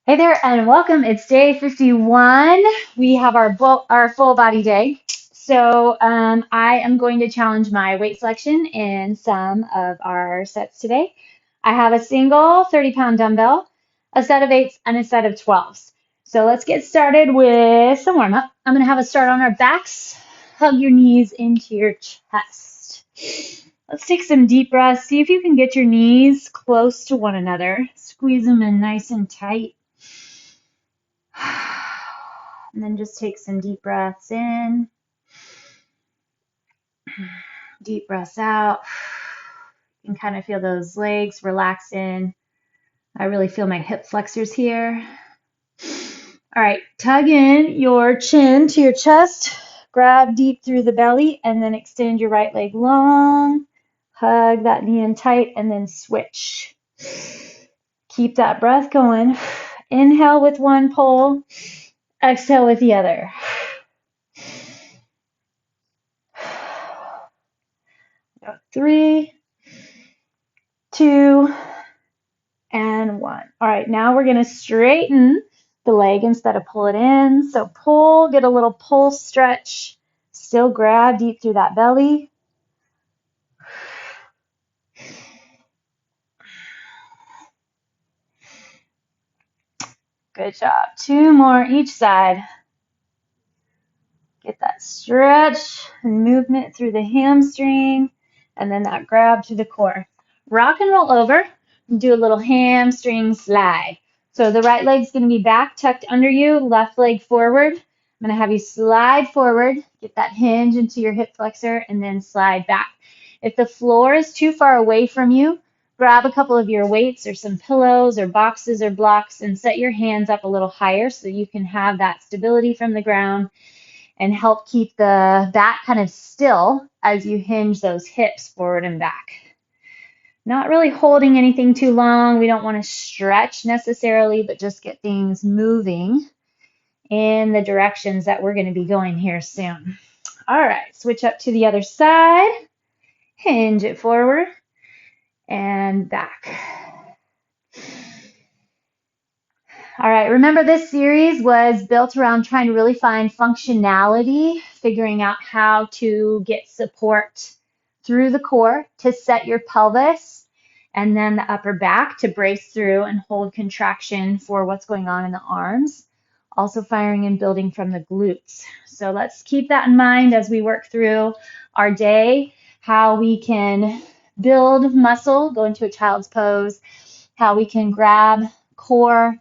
Hey there and welcome. It's day 51. We have our full body day. I am going to challenge my weight selection in some of our sets today. I have a single 30-pound dumbbell, a set of eights, and a set of 12s. So let's get started with some warm up. I'm going to have us start on our backs. Hug your knees into your chest. Let's take some deep breaths. See if you can get your knees close to one another. Squeeze them in nice and tight. And then just take some deep breaths in, deep breaths out. You can kind of feel those legs relax in. I really feel my hip flexors here. All right, tug in your chin to your chest, grab deep through the belly, and then extend your right leg long. Hug that knee in tight, and then switch. Keep that breath going. Inhale with one pull, exhale with the other. 3, 2, and 1. All right, now we're going to straighten the leg instead of pull it in. So pull, get a little pull stretch. Still grab deep through that belly. Good job. 2 more each side. Get that stretch and movement through the hamstring, and then that grab to the core. Rock and roll over and do a little hamstring slide. So the right leg's going to be back, tucked under you, left leg forward. I'm going to have you slide forward, get that hinge into your hip flexor, and then slide back. If the floor is too far away from you, grab a couple of your weights or some pillows or boxes or blocks and set your hands up a little higher so you can have that stability from the ground and help keep the back kind of still as you hinge those hips forward and back. Not really holding anything too long. We don't want to stretch necessarily, but just get things moving in the directions that we're going to be going here soon. All right, switch up to the other side. Hinge it forward and back. All right, remember this series was built around trying to really find functionality, figuring out how to get support through the core to set your pelvis and then the upper back to brace through and hold contraction for what's going on in the arms. Also firing and building from the glutes. So let's keep that in mind as we work through our day, how we can build muscle, go into a child's pose, how we can grab core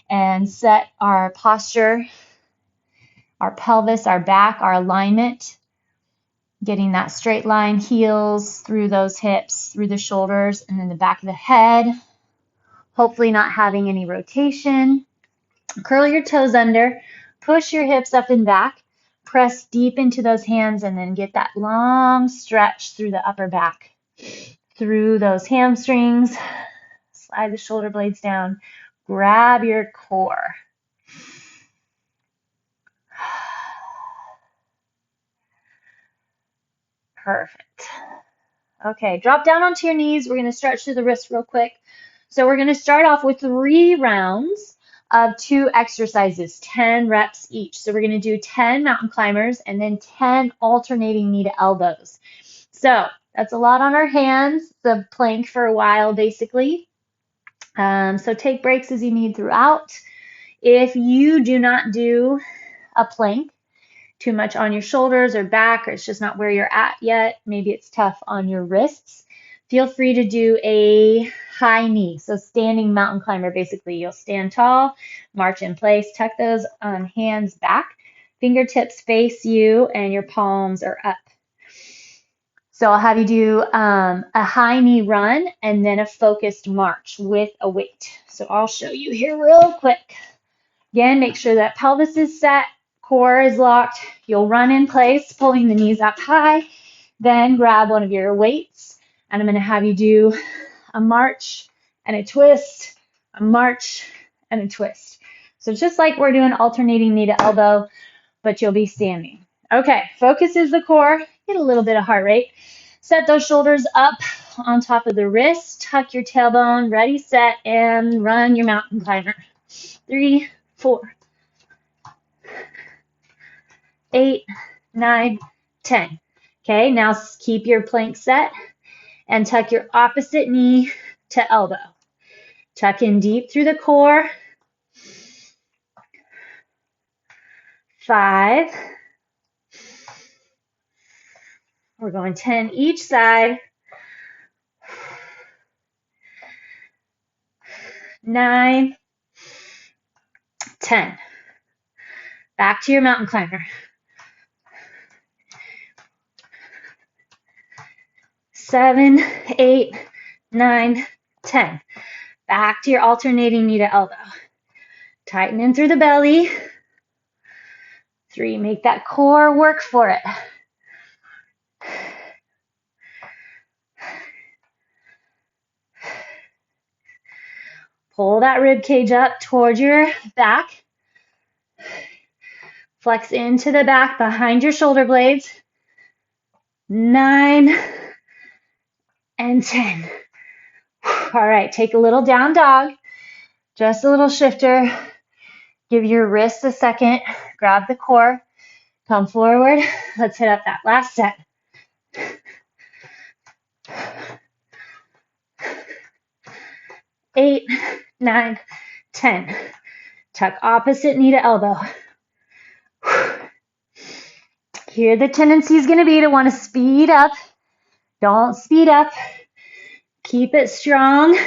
and set our posture, our pelvis, our back, our alignment, getting that straight line, heels through those hips, through the shoulders, and then the back of the head. Hopefully not having any rotation. Curl your toes under, push your hips up and back, press deep into those hands, and then get that long stretch through the upper back, through those hamstrings. Slide the shoulder blades down, grab your core. Perfect. Okay, drop down onto your knees. We're going to stretch through the wrists real quick. So we're going to start off with 3 rounds of 2 exercises, 10 reps each. So we're going to do 10 mountain climbers and then 10 alternating knee to elbows. So that's a lot on our hands, the plank for a while basically. So take breaks as you need throughout. If you do not do a plank, too much on your shoulders or back, or it's just not where you're at yet, maybe it's tough on your wrists, feel free to do a high knee. So standing mountain climber, basically you'll stand tall, march in place, tuck those hands back, fingertips face you, and your palms are up. So I'll have you do a high knee run and then a focused march with a weight. So I'll show you here real quick. Again, make sure that pelvis is set, core is locked. You'll run in place, pulling the knees up high. Then grab one of your weights, and I'm going to have you do a march and a twist, a march and a twist. So just like we're doing alternating knee to elbow, but you'll be standing. Okay, focus is the core. Get a little bit of heart rate. Set those shoulders up on top of the wrist. Tuck your tailbone. Ready, set, and run your mountain climber. 3, 4, 8, 9, 10. Okay, now keep your plank set and tuck your opposite knee to elbow. Tuck in deep through the core. 5. We're going 10 each side. 9, 10. Back to your mountain climber. 7, 8, 9, 10. Back to your alternating knee to elbow. Tighten in through the belly. 3, make that core work for it. Pull that rib cage up towards your back. Flex into the back behind your shoulder blades. 9 and 10. All right, take a little down dog. Just a little shifter. Give your wrists a second. Grab the core. Come forward. Let's hit up that last set. 8, 9, 10. Tuck opposite knee to elbow. Here the tendency is going to be to want to speed up. Don't speed up. Keep it strong.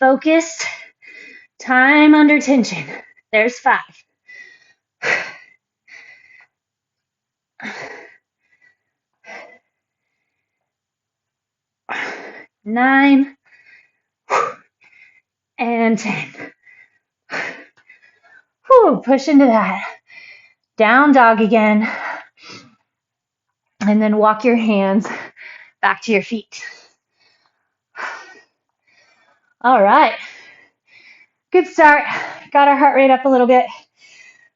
Focused. Time under tension. There's 5. 9 and 10. Whew, push into that. Down dog again. And then walk your hands back to your feet. All right. Good start. Got our heart rate up a little bit.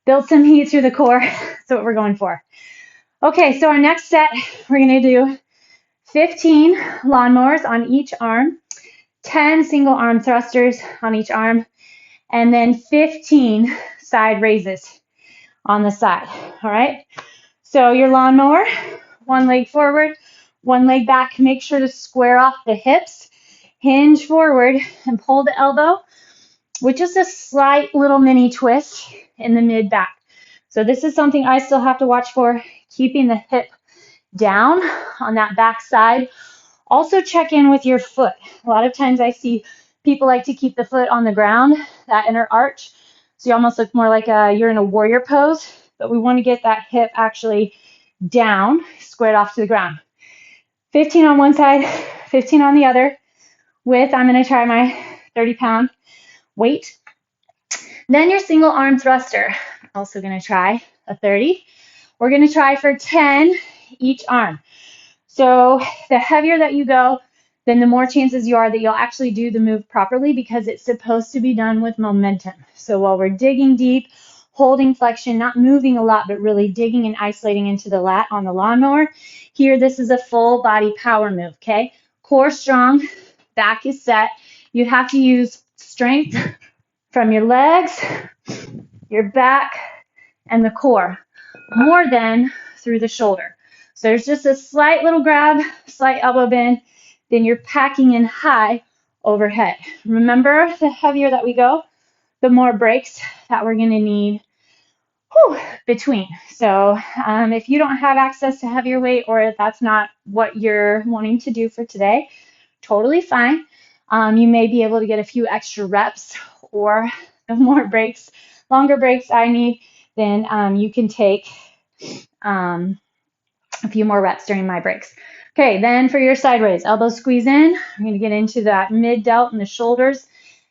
Build some heat through the core. That's what we're going for. Okay, so our next set, we're going to do 15 lawnmowers on each arm, 10 single arm thrusters on each arm, and then 15 side raises on the side. All right. So your lawnmower, one leg forward, one leg back. Make sure to square off the hips, hinge forward, and pull the elbow with just a slight little mini twist in the mid back. So this is something I still have to watch for, keeping the hip down on that back side. Also check in with your foot. A lot of times I see people like to keep the foot on the ground, that inner arch. So you almost look more like you're in a warrior pose, but we want to get that hip actually down, squared off to the ground. 15 on one side, 15 on the other with, I'm going to try my 30-pound weight. Then your single arm thruster, also going to try a 30. We're going to try for 10 each arm. So the heavier that you go, then the more chances you are that you'll actually do the move properly, because it's supposed to be done with momentum. So while we're digging deep, holding flexion, not moving a lot, but really digging and isolating into the lat on the lawnmower, here this is a full body power move, okay? Core strong, back is set. You have to use strength from your legs, your back, and the core, more than through the shoulder. So there's just a slight little grab, slight elbow bend, then you're packing in high overhead. Remember, the heavier that we go, the more breaks that we're going to need between. So if you don't have access to heavier weight, or if that's not what you're wanting to do for today, totally fine. You may be able to get a few extra reps, or the more breaks, longer breaks I need, then you can take a few more reps during my breaks. Okay, then for your side raise, elbows squeeze in. We're going to get into that mid delt and the shoulders,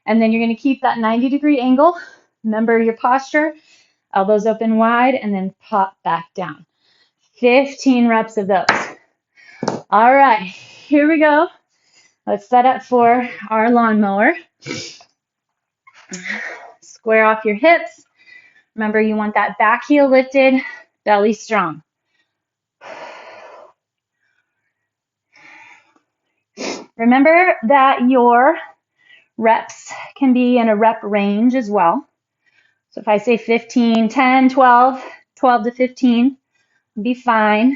and then you're going to keep that 90-degree angle. Remember your posture, elbows open wide, and then pop back down. 15 reps of those. All right, here we go. Let's set up for our lawnmower. Square off your hips. Remember, you want that back heel lifted, belly strong. Remember that your Reps can be in a rep range as well. So if I say 15, 10, 12, 12 to 15, be fine.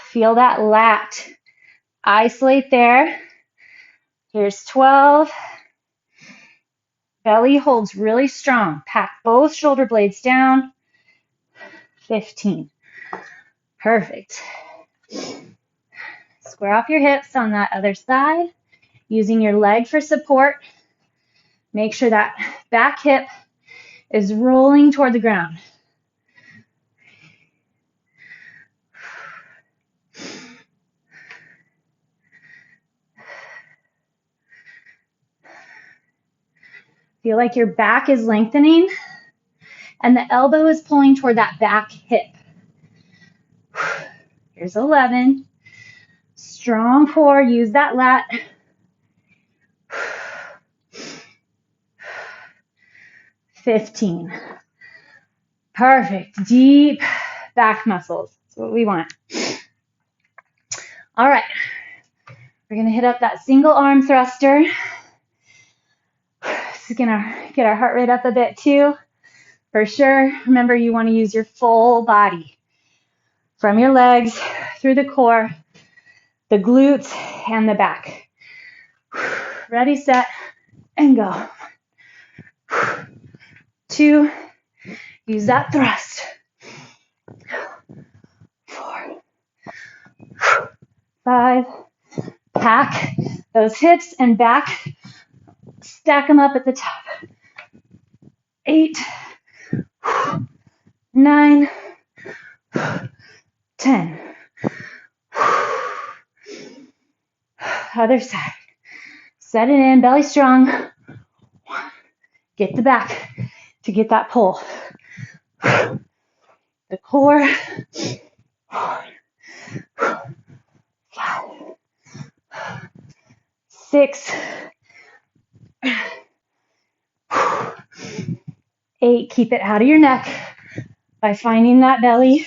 Feel that lat. Isolate there. Here's 12. Belly holds really strong. Pack both shoulder blades down. 15. Perfect. Square off your hips on that other side, using your leg for support. Make sure that back hip is rolling toward the ground. Feel like your back is lengthening and the elbow is pulling toward that back hip. Here's 11. Strong core, use that lat. 15. Perfect. Deep back muscles. That's what we want. All right. We're going to hit up that single arm thruster. This is going to get our heart rate up a bit too. For sure, remember you want to use your full body. From your legs, through the core, the glutes, and the back. Ready, set, and go. 2, use that thrust. 4, 5, pack those hips and back. Stack them up at the top. 8, 9, 10. Other side. Set it in, belly strong. Get the back to get that pull. The core. 4, 5, 6, 8. Keep it out of your neck by finding that belly.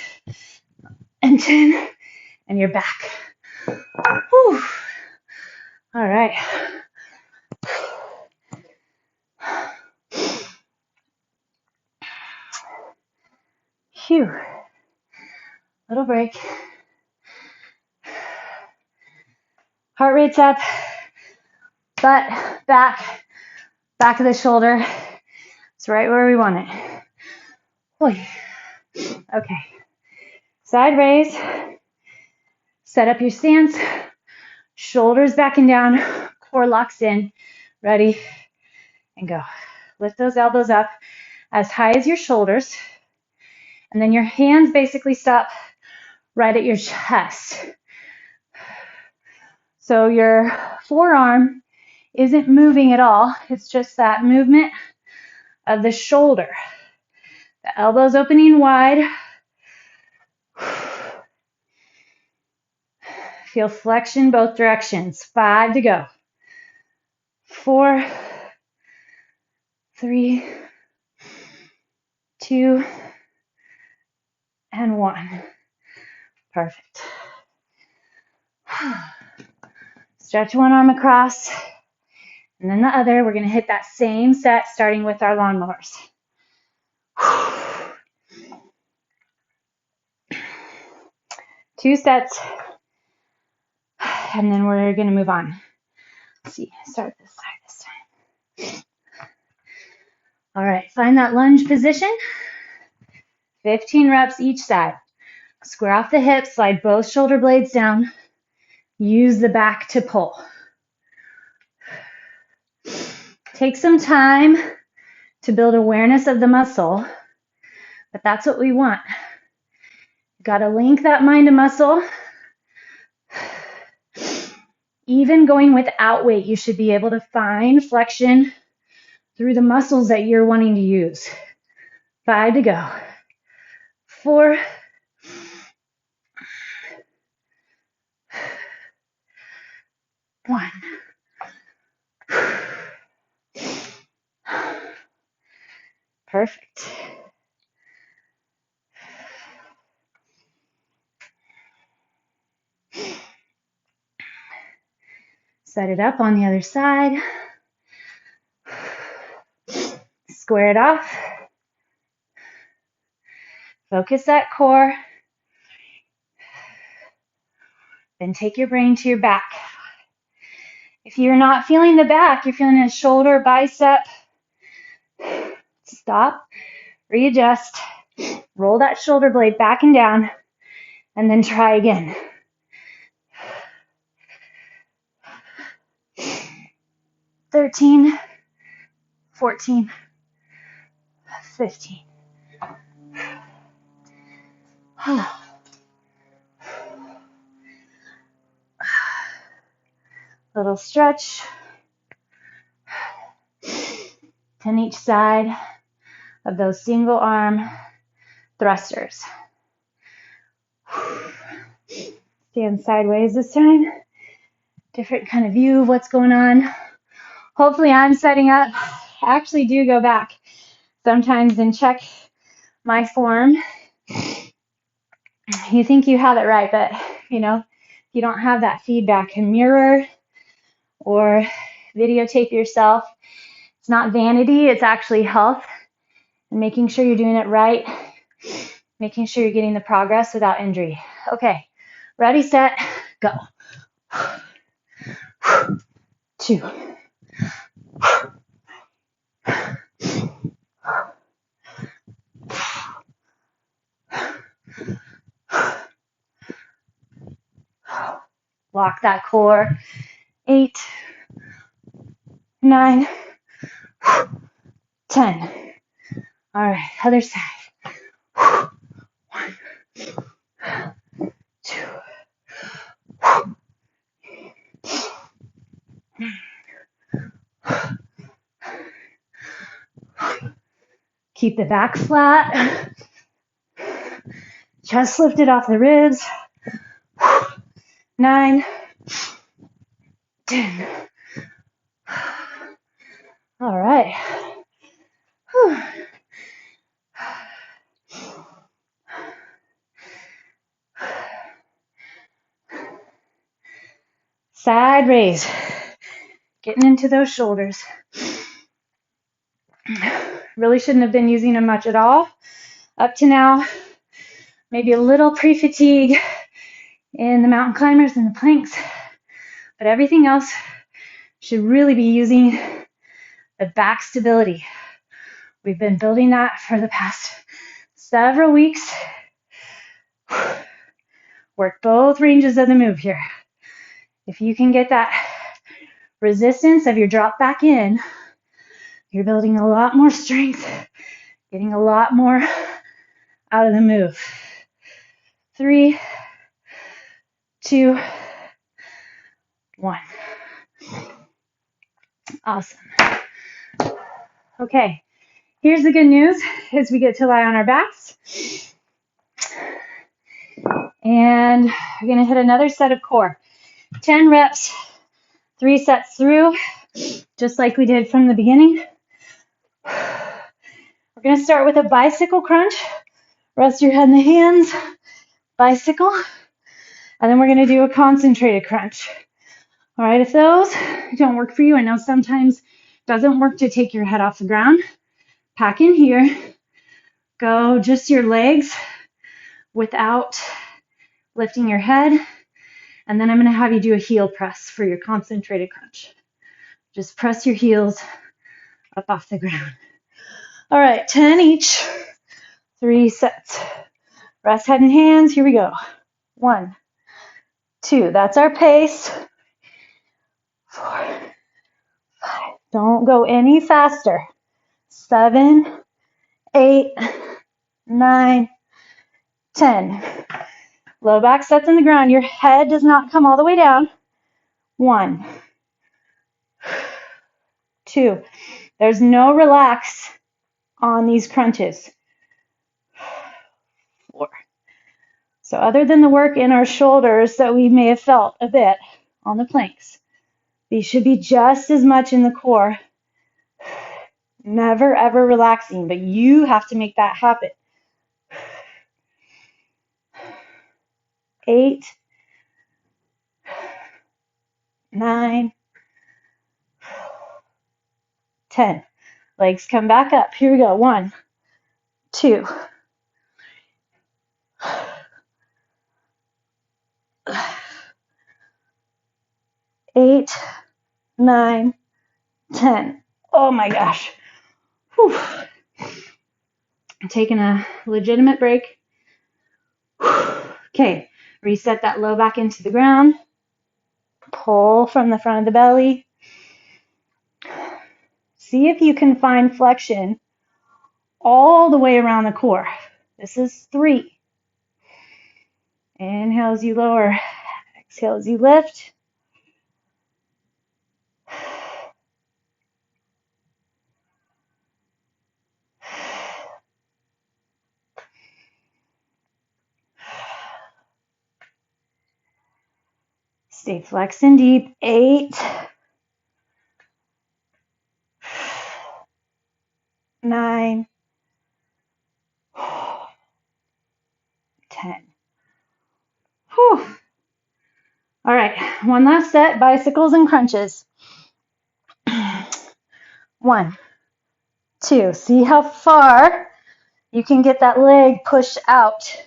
And 10. And your back. Whew. All right. Phew. Little break. Heart rate's up. Butt, back of the shoulder. It's right where we want it. Oy. Okay. Side raise. Set up your stance. Shoulders back and down. Core locks in. Ready? And go. Lift those elbows up as high as your shoulders. And then your hands basically stop right at your chest. So your forearm isn't moving at all. It's just that movement of the shoulder. The elbows opening wide. Feel flexion both directions. 5 to go. 4, 3, 2, and 1. Perfect. Stretch one arm across, and then the other. We're going to hit that same set, starting with our lawnmowers. 2 sets, and then we're going to move on. Let's see, start this side this time. All right, find that lunge position. 15 reps each side. Square off the hips, slide both shoulder blades down. Use the back to pull. Take some time to build awareness of the muscle, but that's what we want. Got to link that mind to muscle. Even going without weight, you should be able to find flexion through the muscles that you're wanting to use. 5 to go. 4, 1. Perfect. Set it up on the other side. Square it off. Focus that core. Then take your brain to your back. If you're not feeling the back, you're feeling a shoulder, bicep, stop, readjust, roll that shoulder blade back and down, and then try again. 13, 14, 15. Little stretch. 10 each side of those single arm thrusters. Stand sideways this time. Different kind of view of what's going on. Hopefully I'm setting up. I actually do go back sometimes and check my form. You think you have it right, but you don't have that feedback. And mirror or videotape yourself. It's not vanity, it's actually health. And making sure you're doing it right. Making sure you're getting the progress without injury. Okay, ready, set, go. 2. Lock that core. 8, 9, 10. All right, other side. 1, 2. Keep the back flat. Chest lifted off the ribs. 9, 10. All right. Whew. Side raise. Getting into those shoulders. Really shouldn't have been using them much at all up to now. Maybe a little pre-fatigue in the mountain climbers and the planks, but everything else should really be using the back stability. We've been building that for the past several weeks. Work both ranges of the move here. If you can get that resistance of your drop back in, you're building a lot more strength, getting a lot more out of the move. 3, 2, 1. Awesome. Okay, here's the good news is we get to lie on our backs. And we're going to hit another set of core. 10 reps, 3 sets through, just like we did from the beginning. We're going to start with a bicycle crunch. Rest your head in the hands, bicycle, and then we're going to do a concentrated crunch. All right, if those don't work for you, I know sometimes it doesn't work to take your head off the ground. Pack in here. Go just your legs without lifting your head. And then I'm going to have you do a heel press for your concentrated crunch. Just press your heels up off the ground. All right, 10 each. 3 sets. Rest head and hands. Here we go. 1, 2. That's our pace. 4, 5. Don't go any faster. 7, 8, 9, 10. Low back sets in the ground. Your head does not come all the way down. 1, 2. There's no relax on these crunches. 4. So other than the work in our shoulders that we may have felt a bit on the planks, these should be just as much in the core. Never ever relaxing, but you have to make that happen. 8, 9, 10. Legs come back up. Here we go. 1, 2, 8, 9, 10. Oh my gosh. Whew. I'm taking a legitimate break. Okay, reset that low back into the ground. Pull from the front of the belly. See if you can find flexion all the way around the core. This is 3. Inhale as you lower. Exhale as you lift. Stay flexing deep. 8, 9, 10. Whew. All right, one last set, bicycles and crunches. 1, 2. See how far you can get that leg pushed out.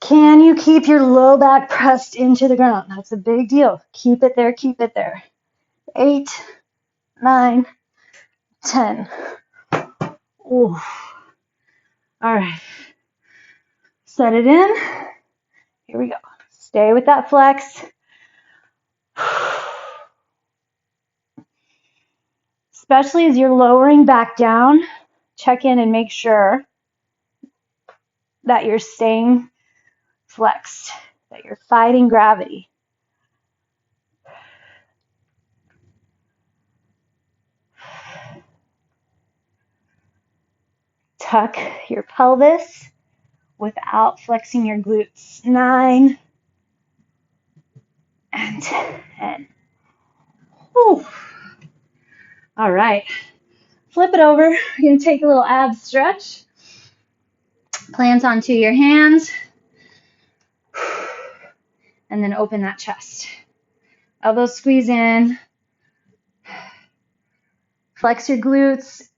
Can you keep your low back pressed into the ground? That's a big deal. Keep it there, keep it there. 8, 9, 10. Ooh. All right. Set it in. Here we go. Stay with that flex. Especially as you're lowering back down, check in and make sure that you're staying flexed, that you're fighting gravity. Tuck your pelvis without flexing your glutes. 9 and 10. Whew. All right. Flip it over. You're going to take a little ab stretch. Plant onto your hands. And then open that chest. Elbows squeeze in. Flex your glutes.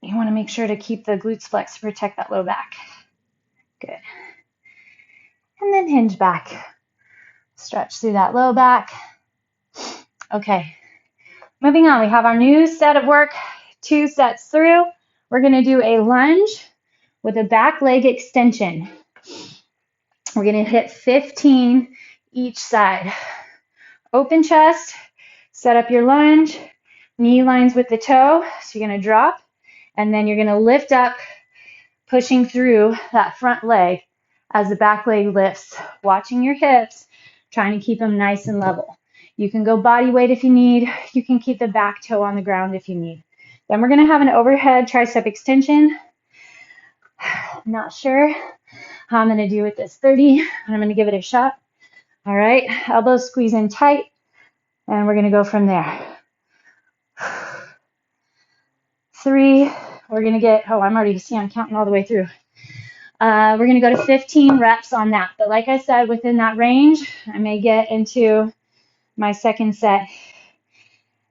You want to make sure to keep the glutes flexed to protect that low back. Good. And then hinge back. Stretch through that low back. Okay. Moving on, we have our new set of work, 2 sets through. We're going to do a lunge with a back leg extension. We're going to hit 15 each side. Open chest, set up your lunge, knee lines with the toe. So you're going to drop, and then you're going to lift up, pushing through that front leg as the back leg lifts, watching your hips, trying to keep them nice and level. You can go body weight if you need. You can keep the back toe on the ground if you need. Then we're going to have an overhead tricep extension. I'm not sure how I'm going to do with this 30, but I'm going to give it a shot. All right, elbows squeeze in tight, and we're going to go from there. 3, we're going to get, I'm counting all the way through. We're going to go to 15 reps on that. But like I said, within that range, I may get into my second set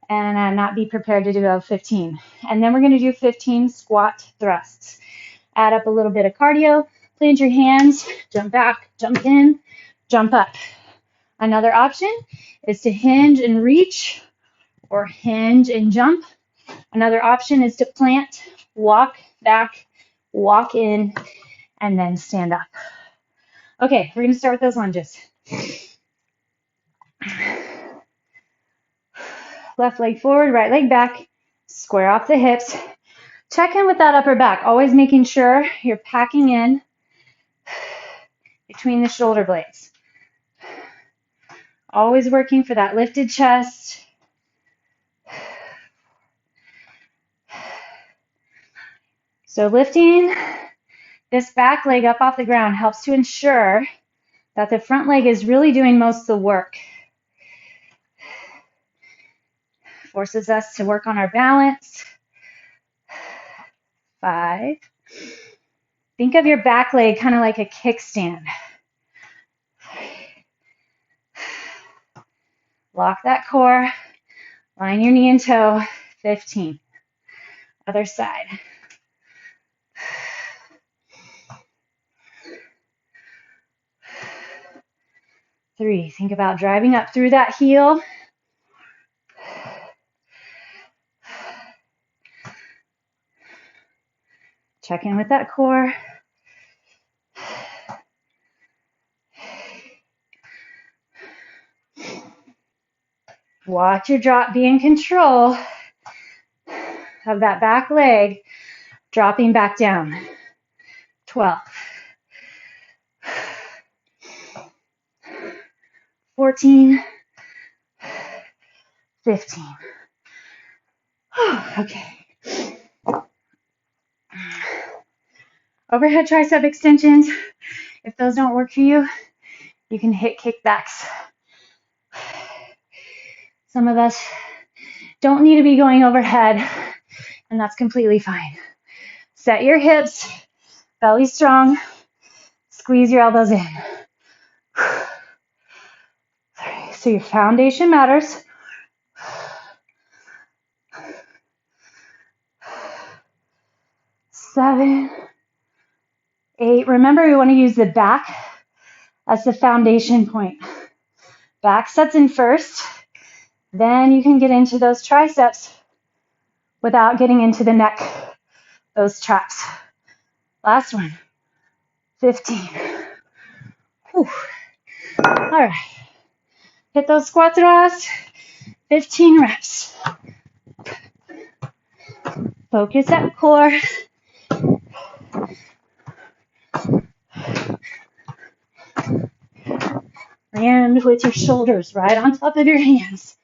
and not be prepared to do about 15. And then we're going to do 15 squat thrusts. Add up a little bit of cardio, plant your hands, jump back, jump in, jump up. Another option is to hinge and reach or hinge and jump. Another option is to plant, walk back, walk in, and then stand up. Okay, we're going to start with those lunges. Left leg forward, right leg back, square off the hips. Check in with that upper back, always making sure you're packing in between the shoulder blades. Always working for that lifted chest. So lifting this back leg up off the ground helps to ensure that the front leg is really doing most of the work. Forces us to work on our balance. 5. Think of your back leg kind of like a kickstand. Lock that core. Line your knee and toe. 15. Other side. Three, think about driving up through that heel. Check in with that core. Watch your drop, be in control of that back leg, dropping back down. 12. 14. 15. Okay. Overhead tricep extensions. If those don't work for you, you can hit kickbacks. Some of us don't need to be going overhead, and that's completely fine. Set your hips, belly strong, squeeze your elbows in. So your foundation matters. 7, 8. Remember, we want to use the back as the foundation point. Back sets in first. Then you can get into those triceps without getting into the neck, those traps. Last one. 15. Whew. All right. Hit those squat thrusts. 15 reps. Focus that core. Land with your shoulders right on top of your hands.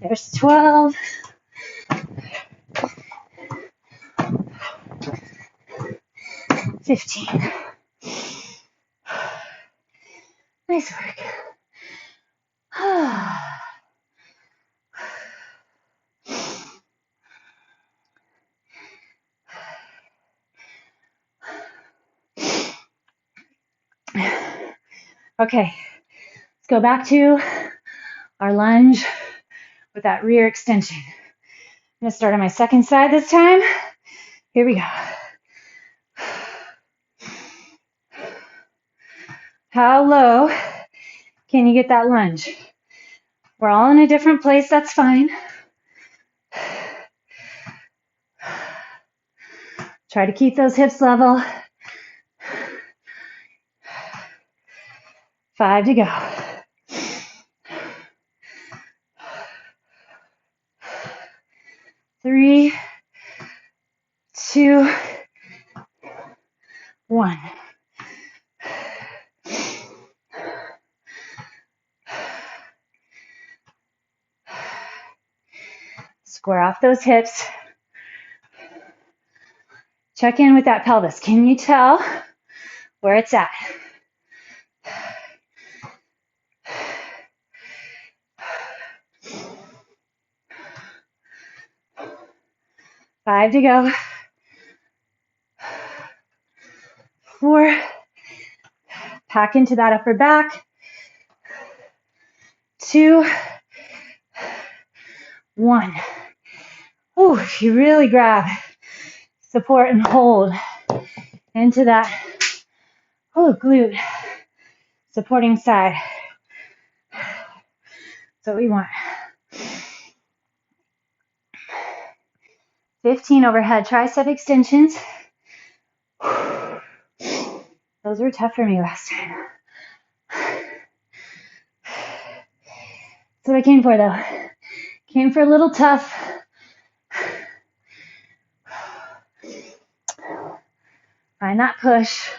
There's 12. 15. Nice work. Okay, let's go back to our lunge with that rear extension. I'm going to start on my second side this time. Here we go. How low can you get that lunge? We're all in a different place, that's fine. Try to keep those hips level. 5 to go. 3, 2, 1. Square off those hips. Check in with that pelvis. Can you tell where it's at? Five to go. 4. Pack into that upper back. 2, 1. Ooh, if you really grab, support and hold into that glute supporting side. That's what we want. 15 overhead tricep extensions. Those were tough for me last time. That's what I came for, though. Came for a little tough. Find that push.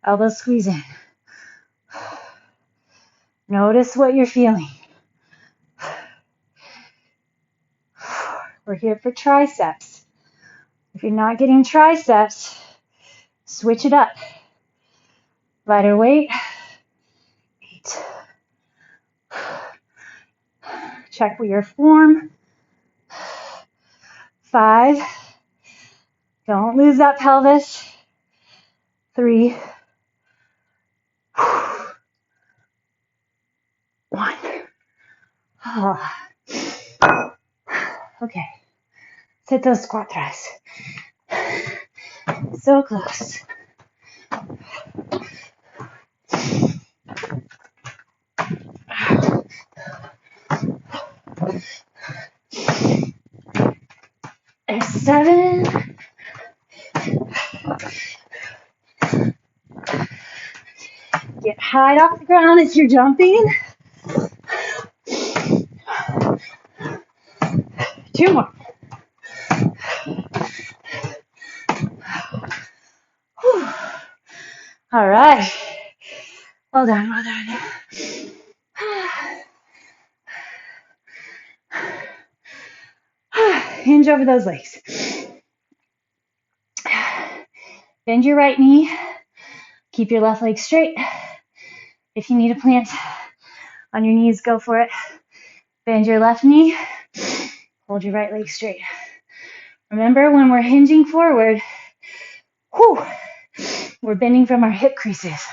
Elbows squeeze in. Notice what you're feeling. We're here for triceps. If you're not getting triceps, switch it up. Lighter weight. 8. Check your form. 5. Don't lose that pelvis. 3, 1. Oh. Okay. Sit those squat thrusts. So close. There's 7. Get high off the ground as you're jumping. 2 more. Whew. All right. Well done, well done. Hinge over those legs. Bend your right knee. Keep your left leg straight. If you need a plant on your knees, go for it. Bend your left knee. Hold your right leg straight. Remember, when we're hinging forward, we're bending from our hip creases,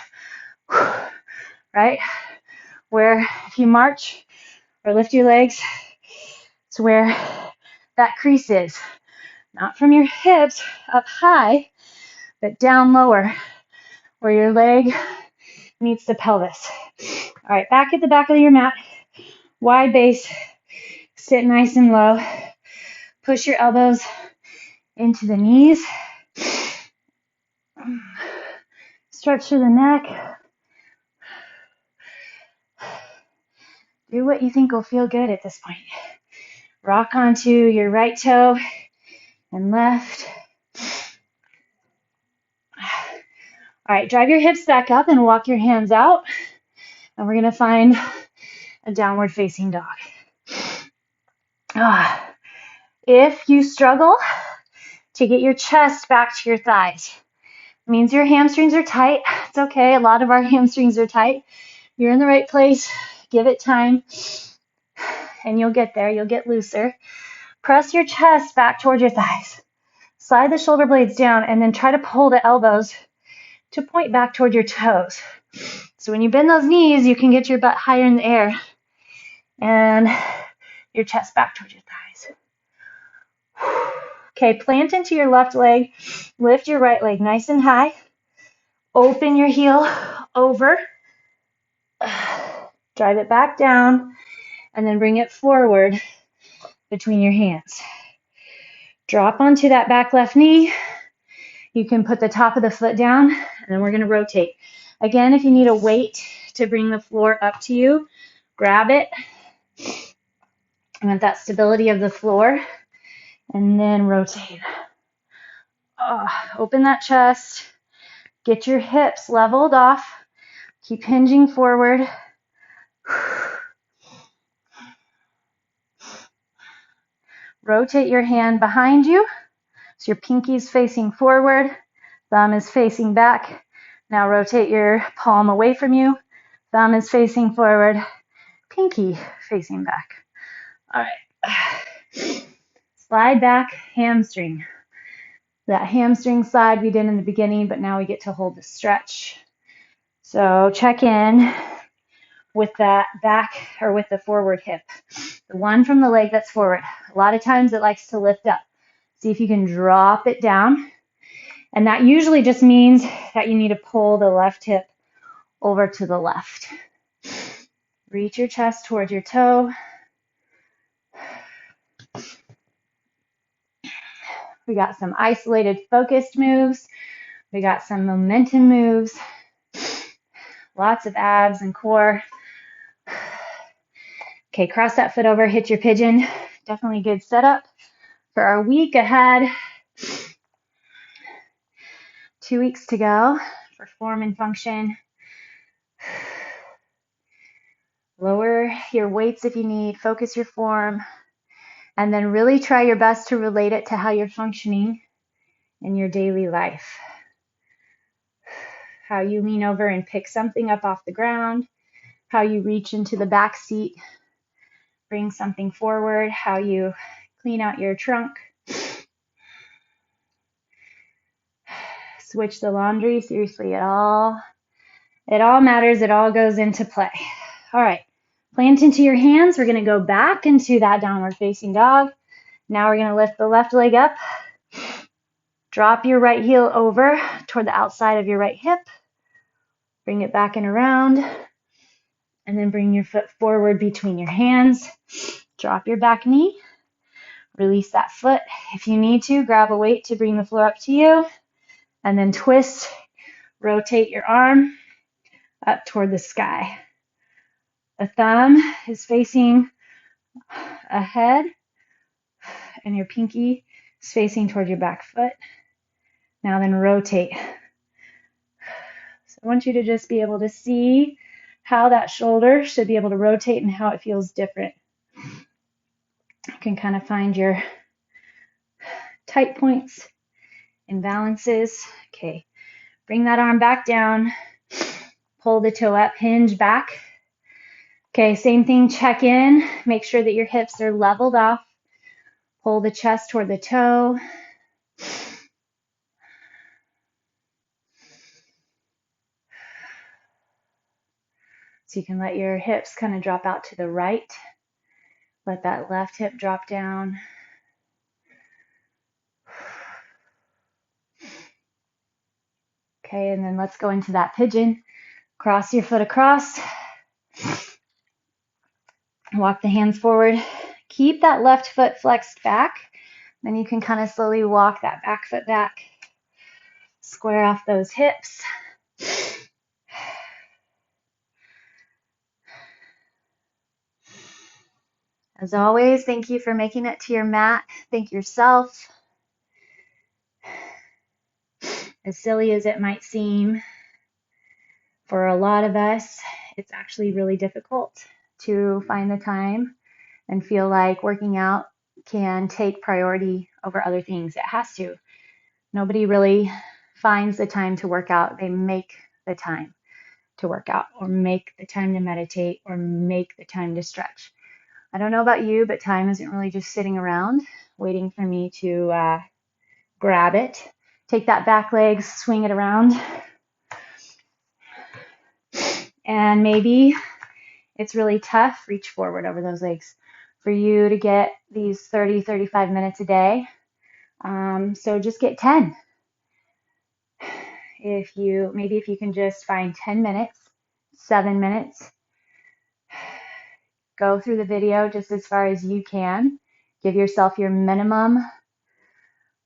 right? Where if you march or lift your legs, it's where that crease is. Not from your hips up high, but down lower, where your leg meets the pelvis. All right, back at the back of your mat, wide base, sit nice and low. Push your elbows into the knees. Stretch through the neck. Do what you think will feel good at this point. Rock onto your right toe and left. All right, drive your hips back up and walk your hands out. And we're going to find a downward facing dog. If you struggle to get your chest back to your thighs, it means your hamstrings are tight. It's okay. A lot of our hamstrings are tight. You're in the right place. Give it time. And you'll get there. You'll get looser. Press your chest back towards your thighs. Slide the shoulder blades down and then try to pull the elbows to point back toward your toes. So when you bend those knees, you can get your butt higher in the air and your chest back towards your thighs. Okay, plant into your left leg. Lift your right leg nice and high. Open your heel over. Drive it back down and then bring it forward between your hands. Drop onto that back left knee. You can put the top of the foot down, and then we're going to rotate. Again, if you need a weight to bring the floor up to you, grab it. You want that stability of the floor, and then rotate. Open that chest. Get your hips leveled off. Keep hinging forward. Rotate your hand behind you. So your pinky is facing forward, thumb is facing back. Now rotate your palm away from you. Thumb is facing forward, pinky facing back. All right. Slide back, hamstring. That hamstring slide we did in the beginning, but now we get to hold the stretch. So check in with that back or with the forward hip. The one from the leg that's forward. A lot of times it likes to lift up. See if you can drop it down. And that usually just means that you need to pull the left hip over to the left. Reach your chest towards your toe. We got some isolated focused moves. We got some momentum moves. Lots of abs and core. Okay, cross that foot over, hit your pigeon. Definitely a good setup for our week ahead. 2 weeks to go for form and function. Lower your weights if you need, focus your form, and then really try your best to relate it to how you're functioning in your daily life. How you lean over and pick something up off the ground, how you reach into the back seat, bring something forward, how you clean out your trunk. switch the laundry. Seriously, it all matters. It all goes into play. All right, plant into your hands. We're gonna go back into that downward facing dog. Now we're gonna lift the left leg up. Drop your right heel over toward the outside of your right hip. Bring it back and around. And then bring your foot forward between your hands. Drop your back knee. Release that foot. If you need to, grab a weight to bring the floor up to you. And then twist, rotate your arm up toward the sky. The thumb is facing ahead and your pinky is facing toward your back foot. Now then rotate. So I want you to just be able to see how that shoulder should be able to rotate and how it feels different. You can kind of find your tight points, imbalances. Okay, bring that arm back down, pull the toe up, hinge back. Okay, same thing, check in, make sure that your hips are leveled off. Pull the chest toward the toe. So you can let your hips kind of drop out to the right. Let that left hip drop down. Okay, and then let's go into that pigeon. Cross your foot across. Walk the hands forward. Keep that left foot flexed back. Then you can kind of slowly walk that back foot back. Square off those hips. As always, thank you for making it to your mat. Thank yourself. As silly as it might seem, for a lot of us, it's actually really difficult to find the time and feel like working out can take priority over other things. It has to. Nobody really finds the time to work out. They make the time to work out, or make the time to meditate, or make the time to stretch. I don't know about you, but time isn't really just sitting around waiting for me to grab it. Take that back leg, swing it around. And maybe it's really tough, reach forward over those legs for you to get these 30, 35 minutes a day. So just get 10. If you can just find 10 minutes, 7 minutes, go through the video just as far as you can. Give yourself your minimum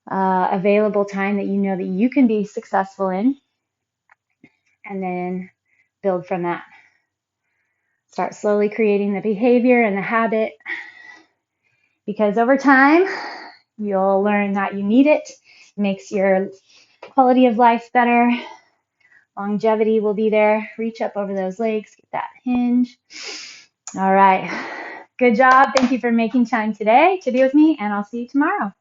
available time that you know that you can be successful in, and then build from that. Start slowly creating the behavior and the habit, because over time you'll learn that you need it. It makes your quality of life better. Longevity will be there. Reach up over those legs, get that hinge. All right. Good job. Thank you for making time today to be with me, and I'll see you tomorrow.